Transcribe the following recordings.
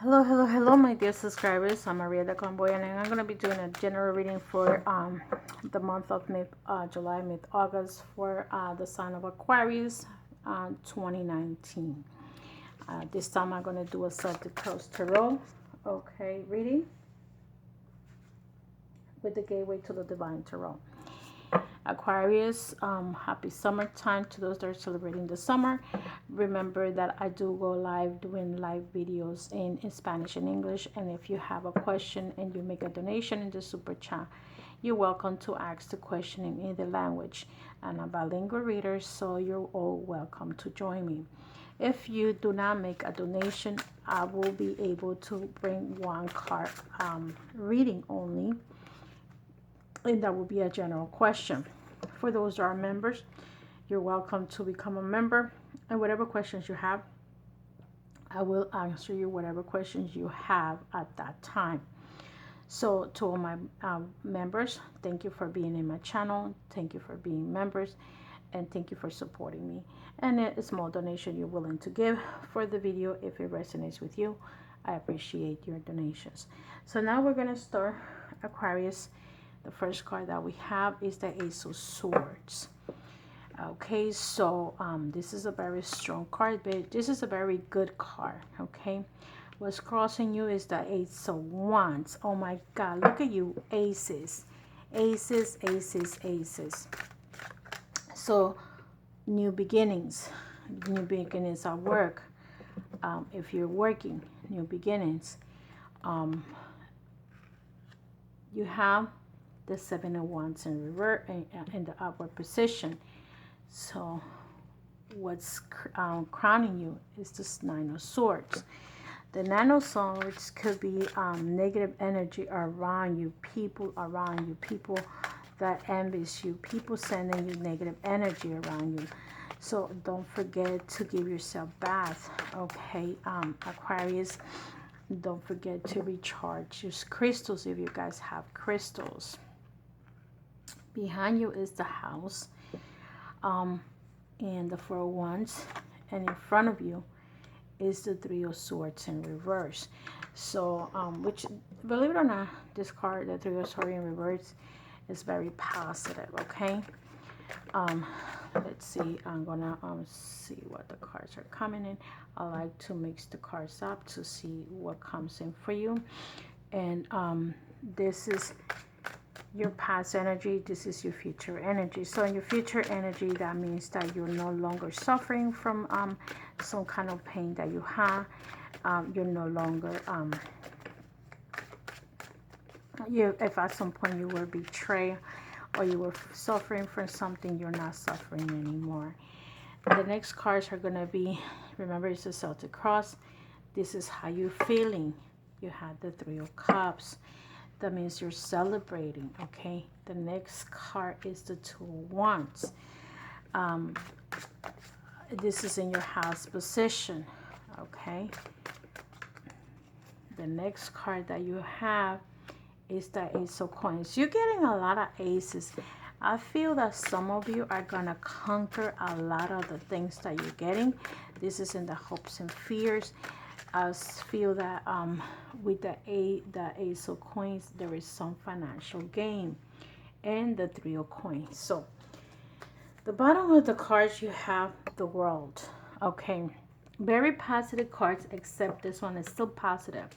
Hello, hello, hello, my dear subscribers. I'm Maria the Convoy, and I'm going to be doing a general reading for the month of July, mid-August for the sign of Aquarius 2019. This time I'm going to do a Celtic Coast Tarot, okay, reading with the Gateway to the Divine Tarot. Aquarius, happy summertime to those that are celebrating the summer. Remember that I do go live doing live videos in Spanish and English, and if you have a question and you make a donation in the super chat, you're welcome to ask the question in either language. I'm a bilingual reader, so you're all welcome to join me. If you do not make a donation, I will be able to bring one card reading only, and that will be a general question. For those that are members, you're welcome to become a member, and whatever questions you have, I will answer you whatever questions you have at that time. So to all my members, thank you for being in my channel, thank you for being members, and thank you for supporting me. And a small donation you're willing to give for the video, if it resonates with you, I appreciate your donations. So now we're going to start Aquarius. The first card that we have is the Ace of Swords. Okay, so this is a very strong card, but this is a very good card. Okay, what's crossing you is the Ace of Wands. Oh my God, look at you, aces, aces, aces, aces. So new beginnings at work. If you're working, new beginnings. You have the Seven of Wands in reverse in the upward position. So what's crowning you is this Nine of Swords. The Nine of Swords could be negative energy around you, people that envies you, people sending you negative energy around you. So don't forget to give yourself bath, okay, Aquarius. Don't forget to recharge your crystals if you guys have crystals. Behind you is the house and the Four of Wands, and in front of you is the Three of Swords in reverse. So which, believe it or not, this card, the Three of Swords in reverse, is very positive. Okay, let's see, I'm gonna see what the cards are coming in. I like to mix the cards up to see what comes in for you. And this is your past energy, this is your future energy. So in your future energy, that means that you're no longer suffering from some kind of pain that you have. You're no longer if at some point you were betrayed or you were suffering from something, you're not suffering anymore. The next cards are going to be, remember, it's a Celtic cross. This is how you're feeling. You had the Three of Cups. That means you're celebrating, okay? The next card is the Two of Wands. This is in your house position, okay? The next card that you have is the Ace of Coins. You're getting a lot of aces. I feel that some of you are going to conquer a lot of the things that you're getting. This is in the hopes and fears. I feel that with the Ace of Coins, there is some financial gain, and the Three of Coins. So the bottom of the cards, you have the World. Okay, very positive cards, except this one is still positive.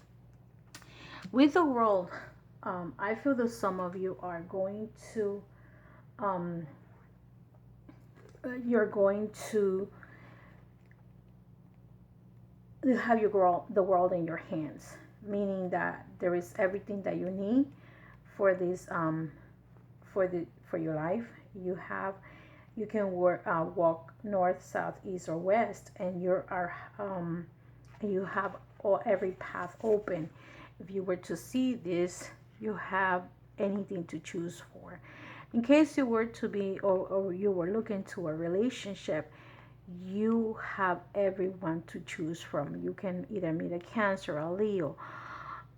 With the World, I feel that some of you are going to you're going to have the world in your hands, meaning that there is everything that you need for this for your life. You can walk north, south, east, or west, and you have every path open. If you were to see this, you have anything to choose for. In case you were to be or you were looking to a relationship, you have everyone to choose from. You can either meet a Cancer, a Leo.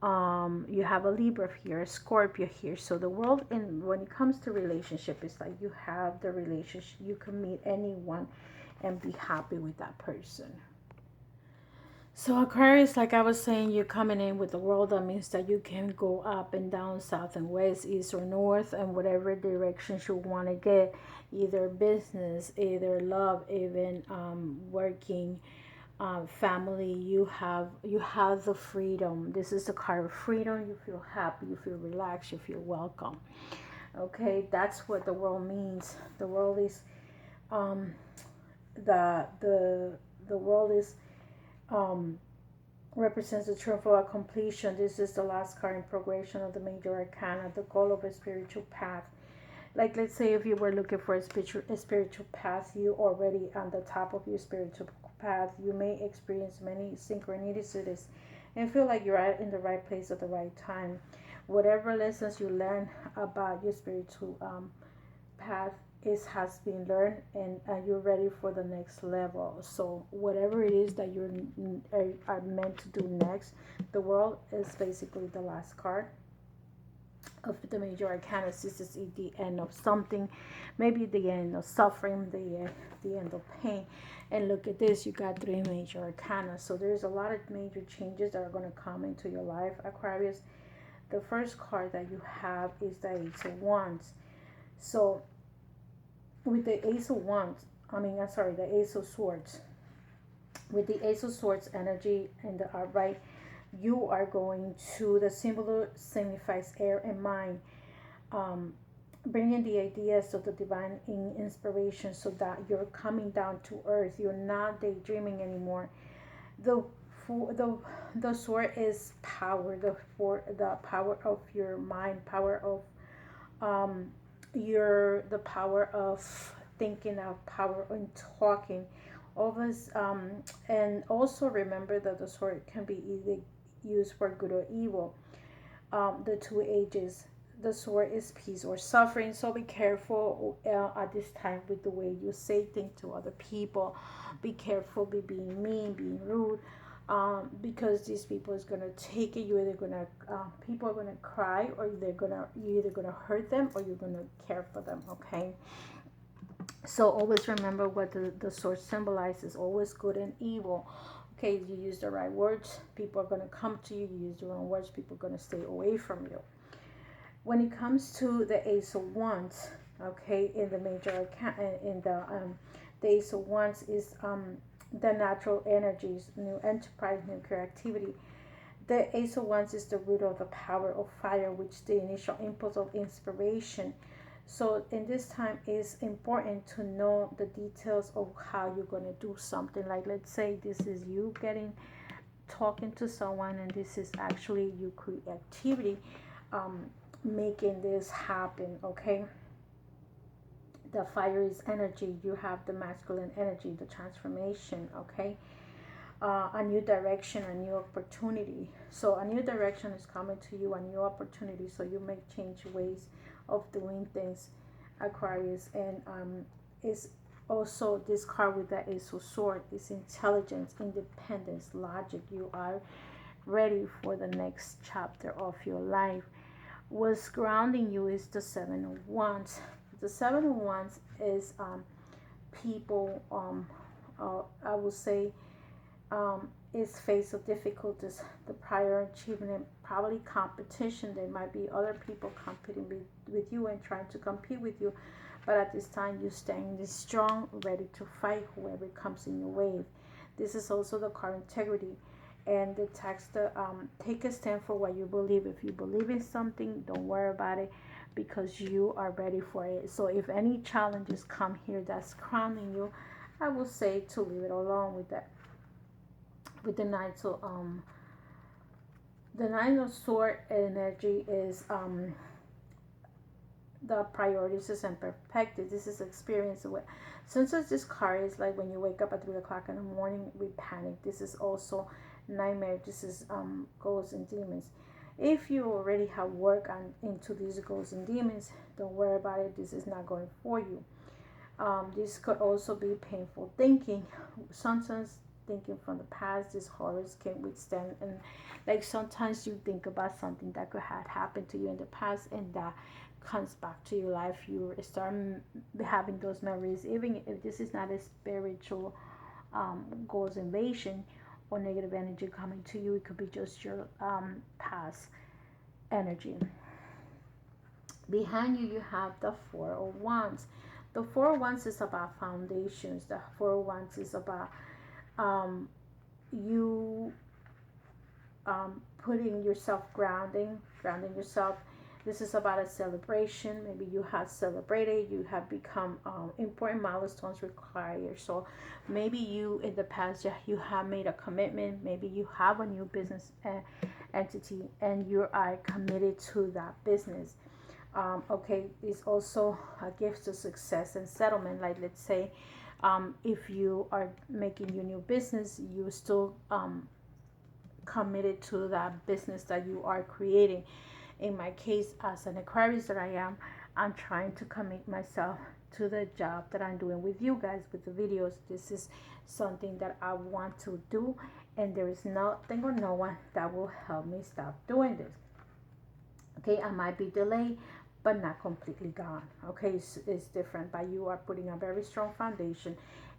You have a Libra here, a Scorpio here. So the world, when it comes to relationship, is like you have the relationship. You can meet anyone and be happy with that person. So Aquarius, like I was saying, you're coming in with the world. That means that you can go up and down, south and west, east or north, and whatever directions you want to get. Either business, either love, even working, family. You have the freedom. This is the card of freedom. You feel happy. You feel relaxed. You feel welcome. Okay, that's what the world means. The world is um, the world is um, represents the triumph of completion. This is the last card in progression of the major arcana, the goal of a spiritual path. Like, let's say if you were looking for a spiritual path, you already on the top of your spiritual path. You may experience many synchronicities and feel like you're in the right place at the right time. Whatever lessons you learn about your spiritual path is has been learned, and you're ready for the next level. So whatever it is that are meant to do next, the world is basically the last card of the major arcana. This is the end of something, maybe the end of suffering, the end of pain. And look at this, you got three major arcana. So there's a lot of major changes that are going to come into your life, Aquarius. The first card that you have is the Ace of Wands. So with the Ace of Wands, I'm sorry, the Ace of Swords. With the Ace of Swords energy and the upright, you are going to, the symbol signifies air and mind, bringing the ideas of the divine inspiration, so that you're coming down to earth. You're not daydreaming anymore. The the the sword is power. The power of your mind, power of the power of thinking, of power in talking, all this. And also remember that the sword can be either used for good or evil. The two ages, the sword is peace or suffering. So be careful at this time with the way you say things to other people. Be careful be being mean, being rude, because these people is gonna take it. You're either gonna people are gonna cry, or you're either gonna hurt them, or you're gonna care for them. Okay. So always remember what the sword symbolizes. Always good and evil. Okay, you use the right words, people are gonna come to you. You use the wrong words, people are gonna stay away from you. When it comes to the Ace of Wands, okay, in the major in the Ace of Wands is the natural energies, new enterprise, new creativity. The Ace of Wands is the root of the power of fire, which the initial impulse of inspiration. So in this time, it's important to know the details of how you're going to do something. Like, let's say this is you talking to someone, and this is actually your creativity making this happen. Okay, the fire is energy. You have the masculine energy, the transformation. Okay, a new direction, a new opportunity. So a new direction is coming to you, a new opportunity. So you may change ways of doing things, Aquarius. And is also this card with the Ace of Sword is intelligence, independence, logic. You are ready for the next chapter of your life. What's grounding you is the Seven of Wands. The Seven of Wands is people, I would say, is face of difficulties, the prior achievement, probably competition. There might be other people competing with you and trying to compete with you, but at this time you're staying strong, ready to fight whoever comes in your way. This is also the card integrity, and the text, take a stand for what you believe. If you believe in something, don't worry about it, because you are ready for it. So if any challenges come here that's crowning you, I will say to leave it alone with that. With the Knight, so the Nine of Sword energy is the priorities and perspective. This is experience with. Sometimes this card is like when you wake up at 3 o'clock in the morning, we panic. This is also nightmare. This is ghosts and demons. If you already have work on into these ghosts and demons, don't worry about it. This is not going for you. This could also be painful thinking. Sometimes thinking from the past, these horrors can withstand. And like sometimes you think about something that could have happened to you in the past, and that comes back to your life. You start having those memories, even if this is not a spiritual ghost invasion, or negative energy coming to you. It could be just your past energy. Behind you, you have the Four of Wands. The Four of Wands is about foundations. The Four of Wands is about you putting yourself, grounding yourself. This is about a celebration. Maybe you have celebrated, you have become important milestones required. So maybe you in the past, you have made a commitment. Maybe you have a new business entity and you are committed to that business. Okay, it's also a gift to success and settlement. Like, let's say if you are making your new business, you still committed to that business that you are creating. In my case, as an Aquarius that I am, I'm trying to commit myself to the job that I'm doing with you guys, with the videos. This is something that I want to do, and there is nothing or no one that will help me stop doing this. Okay, I might be delayed, but not completely gone. Okay, it's different, but you are putting a very strong foundation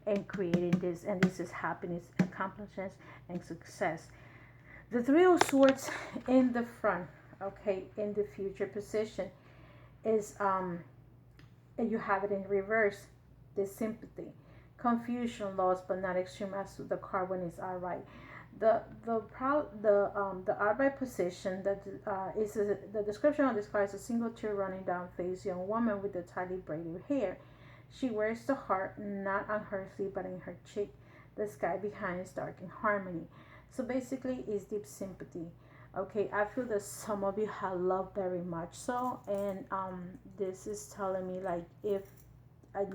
and creating this, and this is happiness, accomplishments, and success. The Three of Swords in the front, okay, in the future position, is you have it in reverse. The sympathy, confusion, loss, but not extreme, as the card when it's outright. The outright position that is the description of this card is a single tear running down face, young woman with the tightly braided hair. She wears the heart not on her sleeve but in her cheek. The sky behind is dark in harmony. So basically, it's deep sympathy. Okay, I feel that some of you have love very much so, and this is telling me, like, if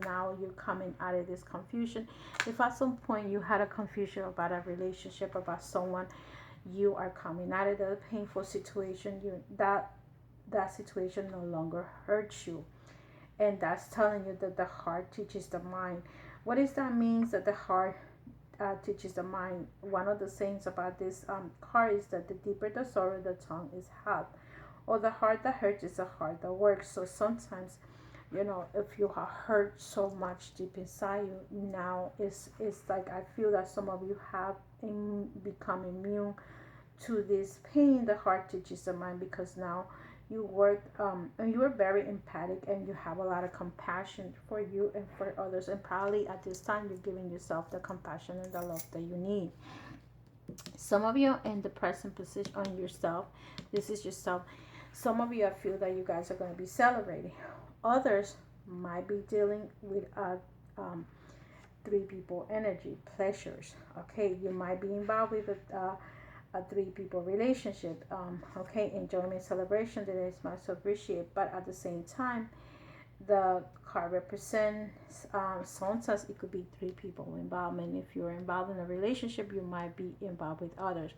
now you're coming out of this confusion, if at some point you had a confusion about a relationship, about someone, you are coming out of the painful situation. That situation no longer hurts you, and that's telling you that the heart teaches the mind. What does that mean, that the heart teaches the mind? One of the things about this card is that the deeper the sorrow, the tongue is hot, or the heart that hurts is the heart that works. So sometimes, if you are hurt so much deep inside you, now it's like, I feel that some of you have become immune to this pain. The heart teaches the mind, because now you work and you are very empathic, and you have a lot of compassion for you and for others, and probably at this time you're giving yourself the compassion and the love that you need. Some of you in the present position on yourself, this is yourself. Some of you, I feel that you guys are going to be celebrating. Others might be dealing with three people energy, pleasures. Okay, you might be involved with a three people relationship. Okay, enjoyment, celebration that is much appreciated, but at the same time, the card represents sometimes it could be three people involvement. If you're involved in a relationship, you might be involved with others,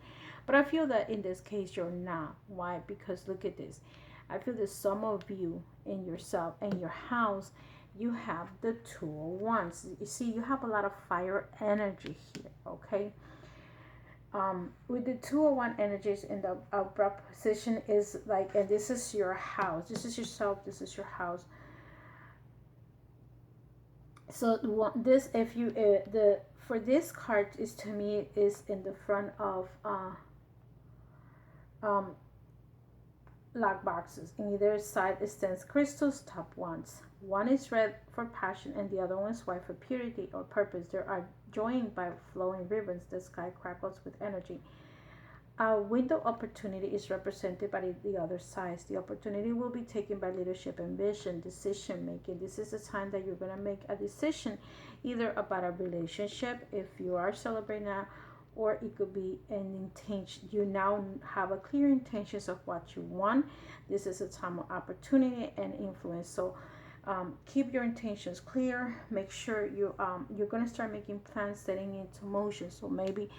but I feel that in this case you're not. Why? Because look at this. I feel that some of you in yourself and your house, you have the Two of Wands. You see, you have a lot of fire energy here. Okay, with the Two of Wands energies in the abrupt position is like, and this is your house, this is yourself, this is your house. So this, if you the for this card is, to me, is in the front of lock boxes. In either side it stands crystals, top ones. One is red for passion and the other one is white for purity or purpose. They are joined by flowing ribbons. The sky crackles with energy. A window opportunity is represented by the other side. The opportunity will be taken by leadership and vision, decision making. This is the time that you're going to make a decision, either about a relationship, if you are celebrating now, or it could be an intention. You now have a clear intentions of what you want. This is a time of opportunity and influence. So keep your intentions clear. Make sure you're going to start making plans, setting into motion. So maybe,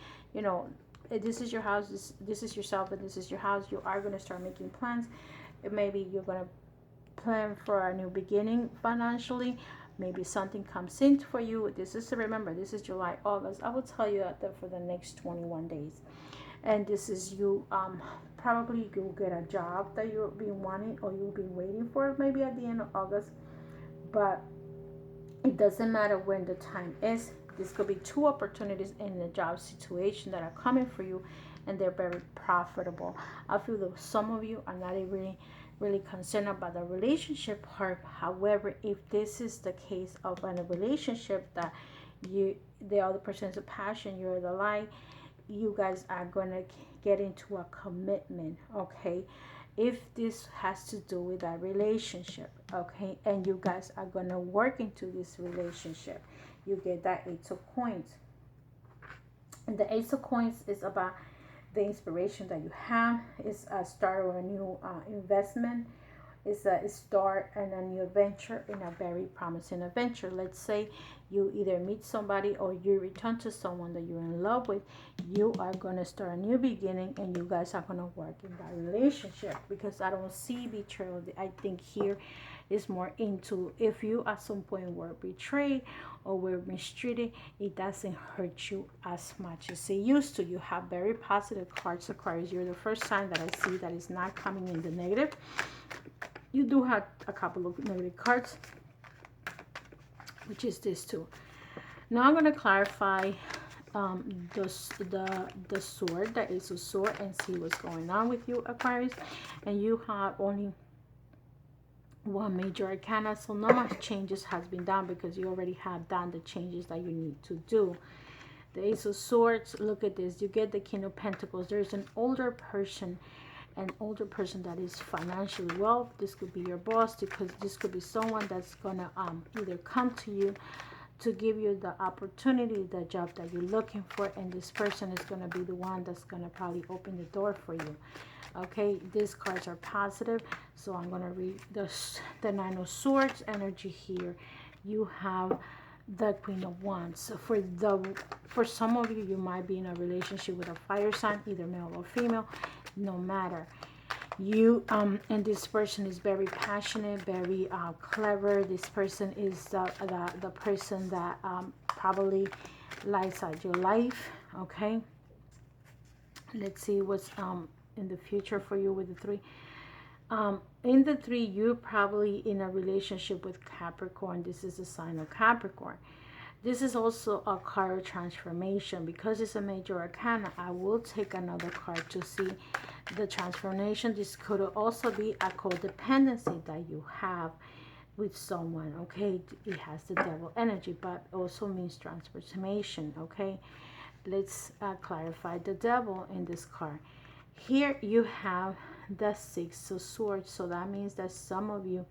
this is your house, this is yourself, and this is your house. You are going to start making plans. Maybe you're going to plan for a new beginning financially. Maybe something comes in for you. Remember, this is July, August. I will tell you that for the next 21 days. And this is you, probably you'll get a job that you've been wanting or you've been waiting for, maybe at the end of August. But it doesn't matter when the time is, This could be two opportunities in the job situation that are coming for you, and they're very profitable. I feel that some of you are not really concerned about the relationship part. However, if this is the case of a relationship that the other person is a passion, you're the light, you guys are gonna get into a commitment, okay? If this has to do with a relationship, okay, and you guys are gonna work into this relationship, you get that Ace of Coins. And the Ace of Coins is about the inspiration that you have. Is a start of a new investment. Is a start and a new adventure, in a very promising adventure. Let's say you either meet somebody or you return to someone that you're in love with. You are going to start a new beginning, and you guys are going to work in that relationship, because I don't see betrayal. I think here is more into, if you at some point were betrayed or were mistreated, it doesn't hurt you as much as it used to. You have very positive cards, Aquarius. You're the first sign that I see that is not coming in the negative. You do have a couple of negative cards, which is this too. Now I'm going to clarify the sword, the Ace of Sword, and see what's going on with you, Aquarius. And you have only one major arcana, so not much changes has been done, because you already have done the changes that you need to do. The Ace of Swords, look at this. You get the King of Pentacles. There's an older person that is financially well. This could be your boss, because this could be someone that's gonna either come to you to give you the opportunity, the job that you're looking for, and this person is gonna be the one that's gonna probably open the door for you. Okay, these cards are positive, so I'm gonna read the Nine of Swords energy here. You have the Queen of Wands. For some of you, you might be in a relationship with a fire sign, either male or female. No matter, you and this person is very passionate, very clever. This person is the person that probably lights out your life. Okay, let's see what's in the future for you with the three. In the three, you're probably in a relationship with Capricorn. This is a sign of Capricorn. This is also a card of transformation. Because it's a major arcana, I will take another card to see the transformation. This could also be a codependency that you have with someone, okay? It has the devil energy, but also means transformation, okay? Let's clarify the devil in this card. Here you have the Six of Swords, so that means that some of you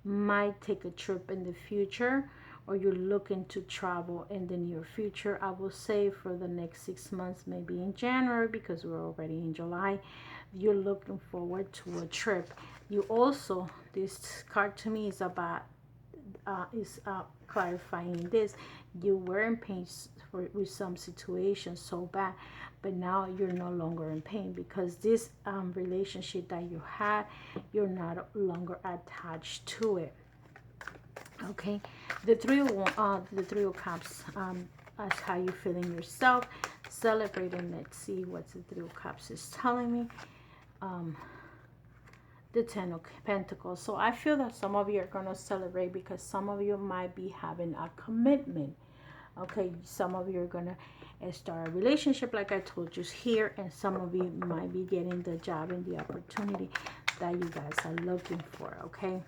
might take a trip in the future, or you're looking to travel in the near future. I will say for the next 6 months, maybe in January, because we're already in July, you're looking forward to a trip. You also, this card to me is about clarifying this. You were in pain with some situation so bad, but now you're no longer in pain, because this relationship that you had, you're not longer attached to it. Okay, the three of Cups, as how you feeling yourself, celebrating. Let's see what the Three of Cups is telling me. The Ten of Pentacles. So I feel that some of you are going to celebrate, because some of you might be having a commitment. Okay, some of you are going to start a relationship, like I told you here, and some of you might be getting the job and the opportunity that you guys are looking for. Okay,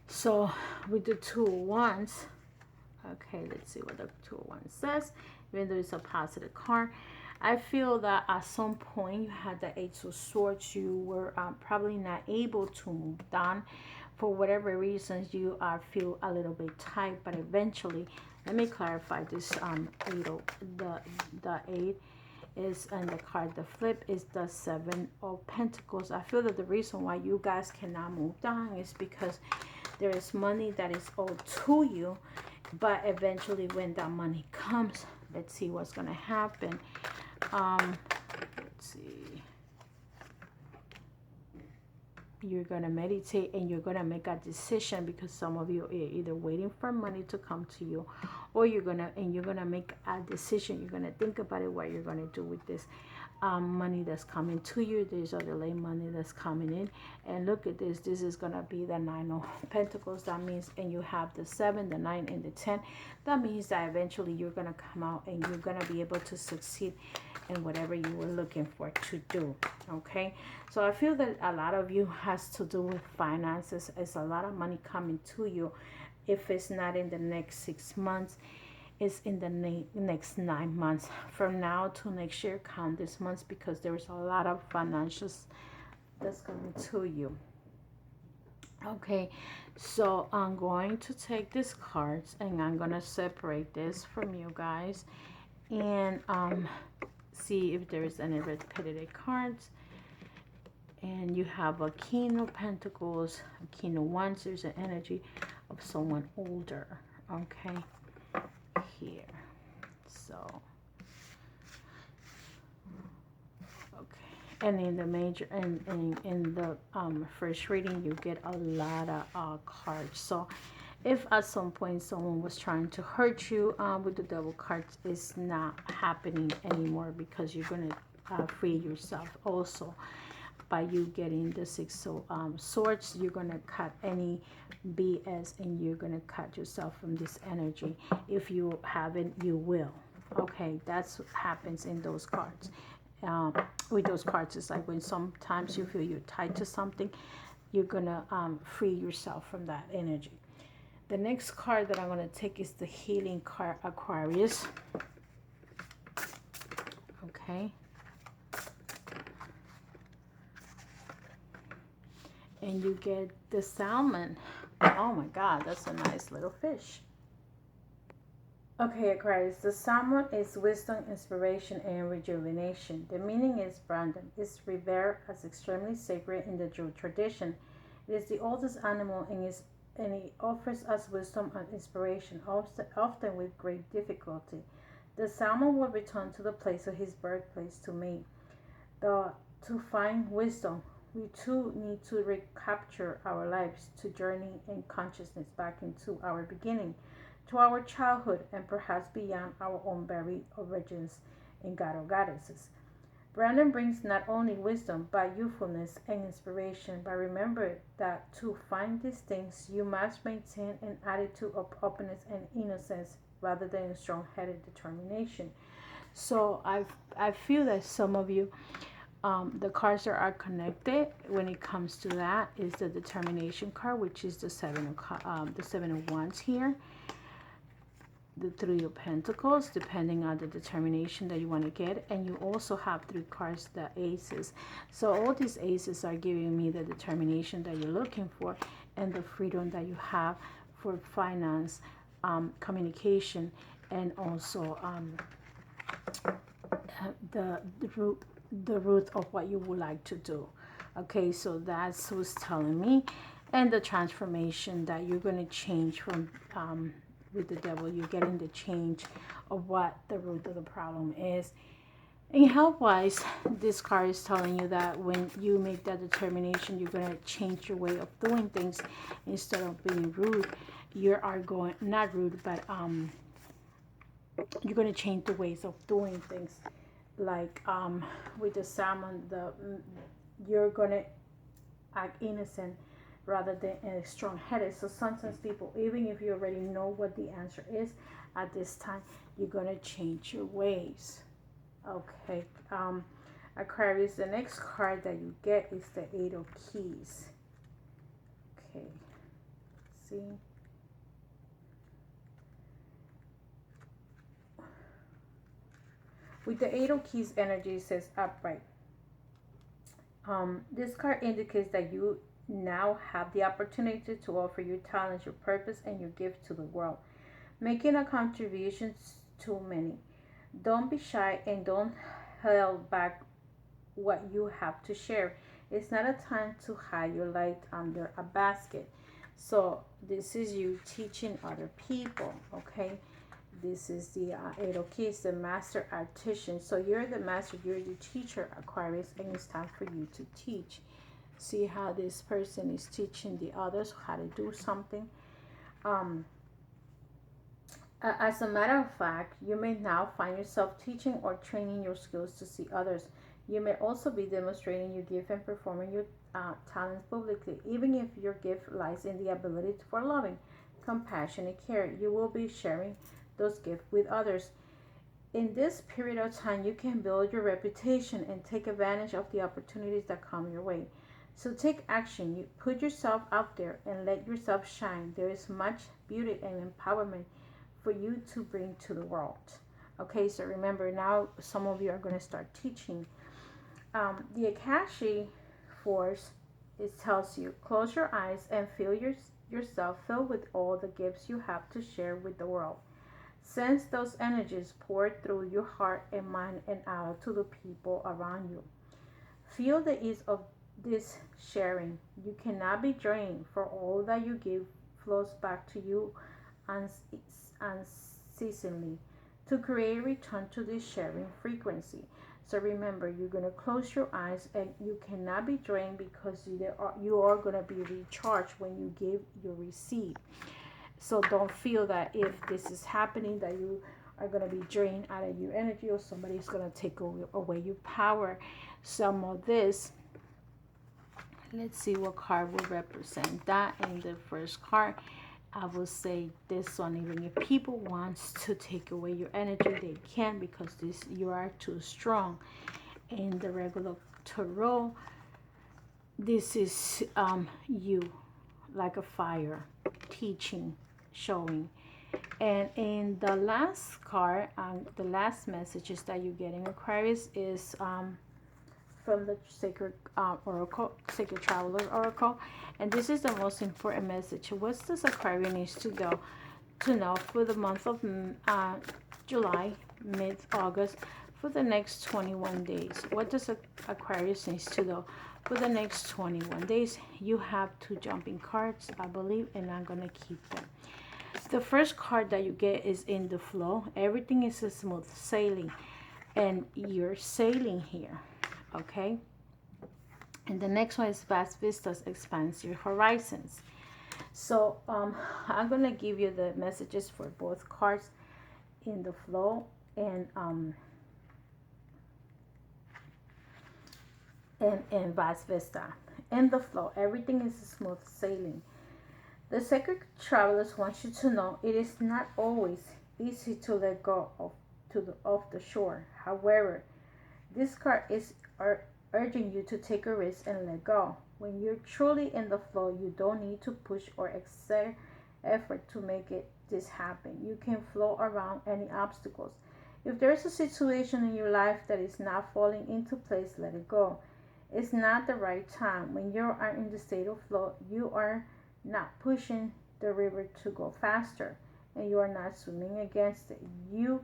so with the Two of Wands, okay, let's see what the Two of Wands says. Even though it's a positive card, I feel that at some point you had the Eight of Swords. You were probably not able to move on for whatever reasons. You feel a little bit tight, but eventually, let me clarify this. The eight is, and the card, the flip is the Seven of Pentacles. I feel that the reason why you guys cannot move on is because there is money that is owed to you, but eventually when that money comes, let's see what's going to happen. Let's see. you're gonna meditate, and you're gonna make a decision, because some of you are either waiting for money to come to you, or you're gonna make a decision. You're gonna think about it, what you're gonna do with this money that's coming to you. There's other late money that's coming in, and look at this. This is gonna be the 9 of Pentacles. That means, and you have the 7, the 9, and the 10. That means that eventually you're gonna come out and you're gonna be able to succeed in whatever you were looking for to do. Okay, so I feel that a lot of you has to do with finances. It's a lot of money coming to you. If it's not in the next 6 months, it's in the next 9 months. From now to next year, count this month, because there's a lot of financials that's coming to you. Okay, so I'm going to take these cards and I'm gonna separate this from you guys, and see if there is any repetitive cards. And you have a King of Pentacles, a King of Wands. There's an energy of someone older. Okay, here. So, okay. And in the major, in the first reading, you get a lot of cards. So, if at some point someone was trying to hurt you with the Devil cards, it's not happening anymore, because you're going to free yourself also by you getting the 6 of Swords. You're going to cut any BS, and you're going to cut yourself from this energy. If you haven't, you will. Okay, that's what happens in those cards. With those cards, it's like when sometimes you feel you're tied to something, you're going to free yourself from that energy. The next card that I'm going to take is the Healing card, Aquarius. Okay. And you get the salmon. Oh my God, that's a nice little fish. Okay, Aquarius, the salmon is wisdom, inspiration, and rejuvenation. The meaning is Brandon. It's revered as extremely sacred in the Jew tradition. It is the oldest animal, and it offers us wisdom and inspiration, often with great difficulty. The salmon will return to the place of his birthplace to mate. To find wisdom, we too need to recapture our lives, to journey in consciousness back into our beginning, to our childhood, and perhaps beyond our own very origins in god or goddesses. Brandon brings not only wisdom, but youthfulness and inspiration. But remember that to find these things, you must maintain an attitude of openness and innocence, rather than a strong-headed determination. So I feel that some of you, the cards that are connected when it comes to that is the determination card, which is the 7 of Wands here. The 3 of Pentacles, depending on the determination that you want to get. And you also have 3 cards, the aces. So all these aces are giving me the determination that you're looking for, and the freedom that you have for finance, communication, and also the root of what you would like to do. Okay, so that's what's telling me. And the transformation that you're going to change from with the Devil, you're getting the change of what the root of the problem is. And health-wise, this card is telling you that when you make that determination, you're going to change your way of doing things. Instead of being rude, you are going, not rude, but you're going to change the ways of doing things. Like with the salmon, you're going to act innocent rather than strong-headed. So sometimes people, even if you already know what the answer is, at this time, you're going to change your ways. Okay. Aquarius, the next card that you get is the 8 of Keys. Okay. See? With the 8 of Keys energy, it says upright. This card indicates that you now have the opportunity to offer your talents, your purpose, and your gift to the world, making a contribution to many. Don't be shy and don't hold back what you have to share. It's not a time to hide your light under a basket. So this is you teaching other people, okay? This is the 8 of Keys, the master artisan. So you're the master, you're the teacher, Aquarius, and it's time for you to teach. See how this person is teaching the others how to do something. Um, as a matter of fact, you may now find yourself teaching or training your skills to see others. You may also be demonstrating your gift and performing your talents publicly, even if your gift lies in the ability for loving, compassion, and care. You will be sharing those gifts with others. In this period of time, you can build your reputation and take advantage of the opportunities that come your way. So take action. You put yourself out there and let yourself shine. There is much beauty and empowerment for you to bring to the world. Okay, so remember now some of you are going to start teaching. The Akashi force, it tells you close your eyes and feel yourself filled with all the gifts you have to share with the world. Sense those energies pour through your heart and mind and out to the people around you. Feel the ease of this sharing. You cannot be drained, for all that you give flows back to you unceasingly. To create a return to this sharing frequency. So remember, you're going to close your eyes and you cannot be drained, because you are going to be recharged when you give, you receive. So don't feel that if this is happening that you are going to be drained out of your energy, or somebody's going to take away your power. Some of this, let's see what card will represent that. In the first card, I will say this one, even if people wants to take away your energy, they can, because you are too strong. In the regular tarot, this is you, like a fire, teaching, showing. And in the last card, the last messages that you're getting, Aquarius, is from the sacred oracle, sacred traveler oracle. And this is the most important message. What does Aquarius needs to know for the month of July, mid-August, for the next 21 days? What does Aquarius needs to know for the next 21 days? You have two jumping cards, I believe, and I'm going to keep them. The first card that you get is in the flow. Everything is a smooth sailing, and you're sailing here, okay? And the next one is vast vistas, expands your horizons. So I'm going to give you the messages for both cards, in the flow and vast vista. In the flow, everything is smooth sailing. The sacred travelers want you to know it is not always easy to let go of the shore. However, this card is urging you to take a risk and let go. When you're truly in the flow, you don't need to push or exert effort to make this happen. You can flow around any obstacles. If there's a situation in your life that is not falling into place, let it go. It's not the right time. When you are in the state of flow, you are not pushing the river to go faster, and you are not swimming against it. You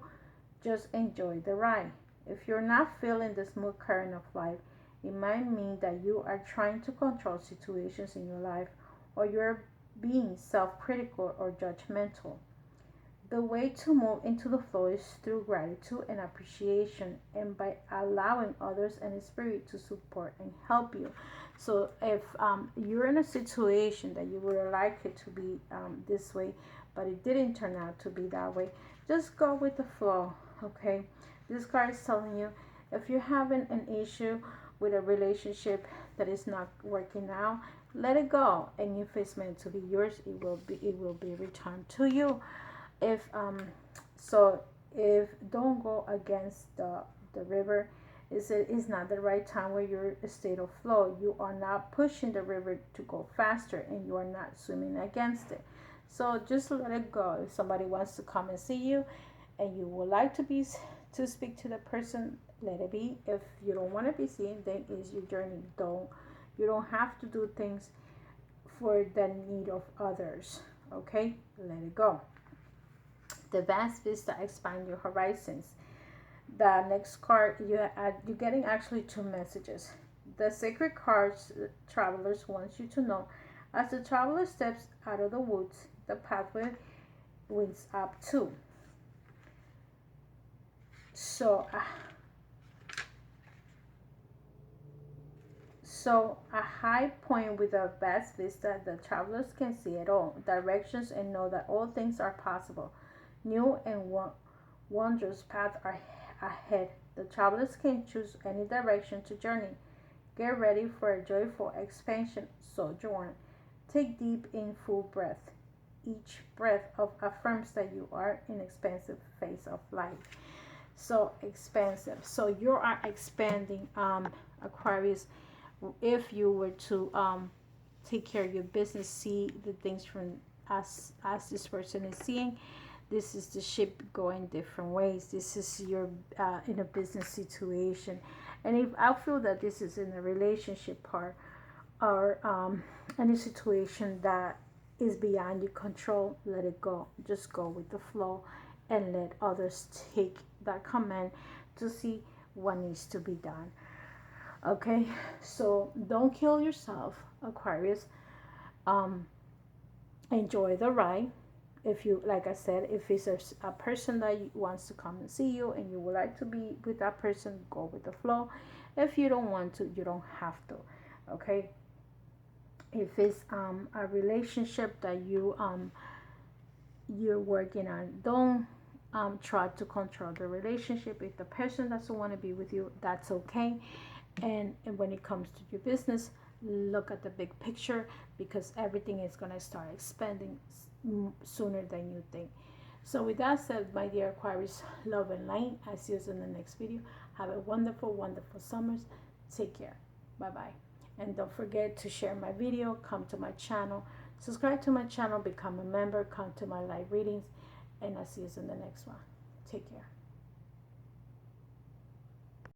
just enjoy the ride. If you're not feeling the smooth current of life, it might mean that you are trying to control situations in your life, or you're being self-critical or judgmental. The way to move into the flow is through gratitude and appreciation, and by allowing others and spirit to support and help you. So if you're in a situation that you would like it to be this way, but it didn't turn out to be that way, just go with the flow, okay? This card is telling you, if you're having an issue with a relationship that is not working out, let it go. And if it's meant to be yours, it will be returned to you. If don't go against the river. It's not the right time where you're in a state of flow. You are not pushing the river to go faster, and you are not swimming against it. So just let it go. If somebody wants to come and see you, and you would like to speak to the person, let it be. If you don't want to be seen, then it's your journey. You don't have to do things for the need of others. Okay, let it go. The vast vista, expand your horizons. The next card, you're getting actually two messages. The sacred cards, travelers wants you to know, as the traveler steps out of the woods, the pathway winds up too. So a high point with a vast vista, the travelers can see it all directions and know that all things are possible. New and wondrous paths are ahead. The travelers can choose any direction to journey. Get ready for a joyful expansion. Sojourn. Take deep in full breath. Each breath affirms that you are in expansive phase of life. So expansive. So you are expanding, Aquarius. If you were to take care of your business, see the things from as this person is seeing. This is the ship going different ways. This is your in a business situation, and if I feel that this is in a relationship part or any situation that is beyond your control, let it go. Just go with the flow and let others take that command to see what needs to be done. Okay, so don't kill yourself, Aquarius. um Enjoy the ride. If you, like I said, if it's a person that wants to come and see you and you would like to be with that person, go with the flow. If you don't want to, you don't have to. Okay, if it's a relationship that you're working on, don't try to control the relationship. If the person doesn't want to be with you, that's okay. And when it comes to your business, look at the big picture, because everything is going to start expanding sooner than you think. So with that said, my dear Aquarius, love and light. I see you in the next video. Have a wonderful, wonderful summers. Take care. Bye bye. And don't forget to share my video, come to my channel, subscribe to my channel, become a member, come to my live readings, and I'll see you in the next one. Take care.